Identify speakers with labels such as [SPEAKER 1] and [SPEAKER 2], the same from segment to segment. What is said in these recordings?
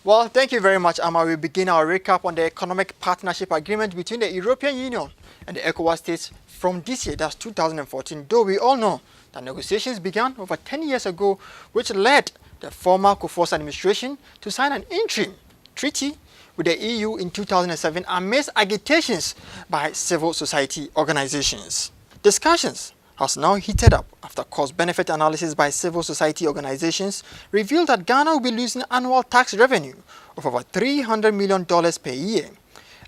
[SPEAKER 1] Well, thank you very much, Amma. We begin our recap on the Economic Partnership Agreement between the European Union and the ECOWAS states from this year, that's 2014, though we all know that negotiations began over 10 years ago, which led the former ECOWAS administration to sign an interim treaty with the EU in 2007 amidst agitations by civil society organizations. Discussions has now heated up after cost-benefit analysis by civil society organizations revealed that Ghana will be losing annual tax revenue of over $300 million per year,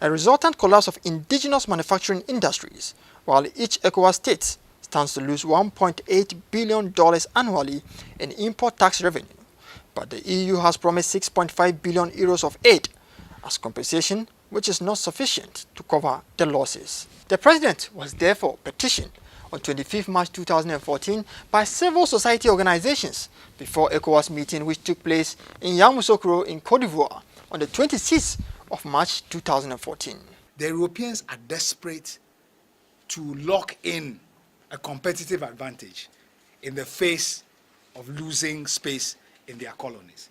[SPEAKER 1] a resultant collapse of indigenous manufacturing industries, while each ECOWAS state stands to lose $1.8 billion annually in import tax revenue. But the EU has promised 6.5 billion euros of aid as compensation, which is not sufficient to cover the losses. The president was therefore petitioned on 25 March 2014 by civil society organizations before ECOWAS meeting which took place in Yamoussoukro in Côte d'Ivoire on the 26th of March 2014.
[SPEAKER 2] The Europeans are desperate to lock in a competitive advantage in the face of losing space in their colonies.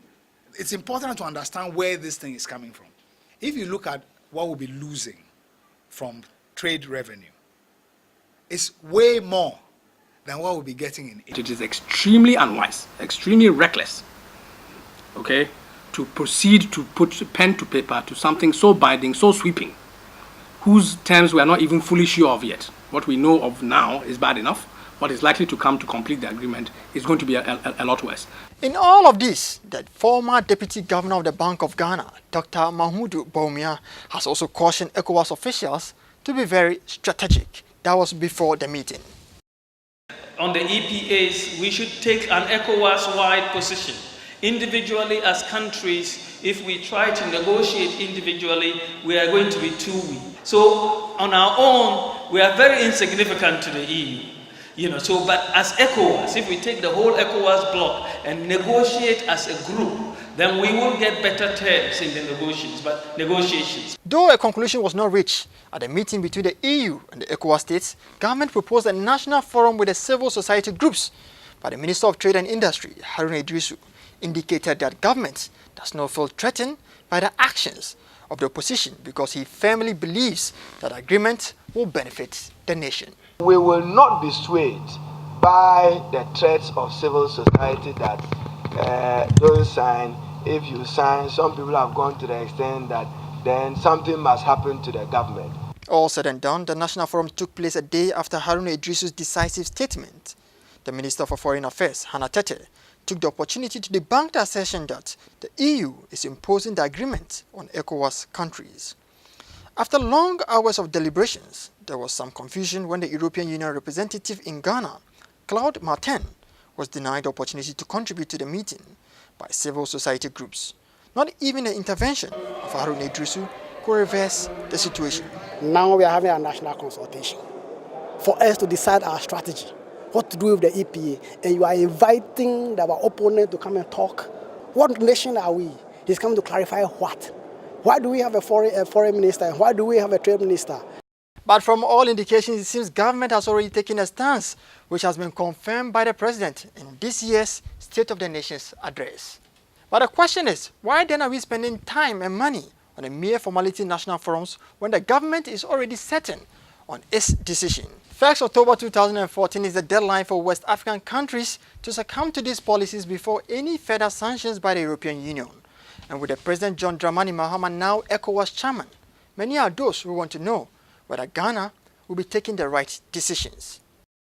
[SPEAKER 2] It's important to understand where this thing is coming from. If you look at what we'll be losing from trade revenue, it's way more than what we'll be getting in Egypt.
[SPEAKER 3] It is extremely unwise, extremely reckless, okay, to proceed to put pen to paper to something so binding, so sweeping, whose terms we are not even fully sure of yet. What we know of now is bad enough. What is likely to come to complete the agreement is going to be a lot worse.
[SPEAKER 1] In all of this, the former Deputy Governor of the Bank of Ghana, Dr. Mahmoudou Bawumia, has also cautioned ECOWAS officials to be very strategic. That was before the meeting.
[SPEAKER 4] On the EPAs, we should take an ECOWAS-wide position. Individually, as countries, if we try to negotiate individually, we are going to be too weak. So, on our own, we are very insignificant to the EU. But as ECOWAS, if we take the whole ECOWAS bloc and negotiate as a group, then we will get better terms in the negotiations.
[SPEAKER 1] Though a conclusion was not reached at the meeting between the EU and the ECOWAS states, government proposed a national forum with the civil society groups. But the Minister of Trade and Industry, Haruna Idrisu, indicated that government does not feel threatened by the actions of the opposition because he firmly believes that agreement will benefit the nation.
[SPEAKER 5] We will not be swayed by the threats of civil society that don't sign. If you sign, some people have gone to the extent that then something must happen to the government.
[SPEAKER 1] All said and done, the National Forum took place a day after Haruna Idrisu's decisive statement. The Minister for Foreign Affairs, Hannah Tete, took the opportunity to debunk the assertion that the EU is imposing the agreement on ECOWAS countries. After long hours of deliberations, there was some confusion when the European Union representative in Ghana, Claude Martin, was denied the opportunity to contribute to the meeting by civil society groups. Not even the intervention of Haruna Idrisu could reverse the situation.
[SPEAKER 6] Now we are having a national consultation for us to decide our strategy, what to do with the EPA, and you are inviting our opponent to come and talk. What nation are we? He's coming to clarify what? Why do we have a foreign minister and why do we have a trade minister?
[SPEAKER 1] But from all indications, it seems government has already taken a stance, which has been confirmed by the president in this year's State of the Nation's address. But the question is, why then are we spending time and money on a mere formality national forums when the government is already certain on its decision? 1st October 2014 is the deadline for West African countries to succumb to these policies before any further sanctions by the European Union. And with the President John Dramani Mahama now ECOWAS chairman, many are those who want to know whether Ghana will be taking the right decisions.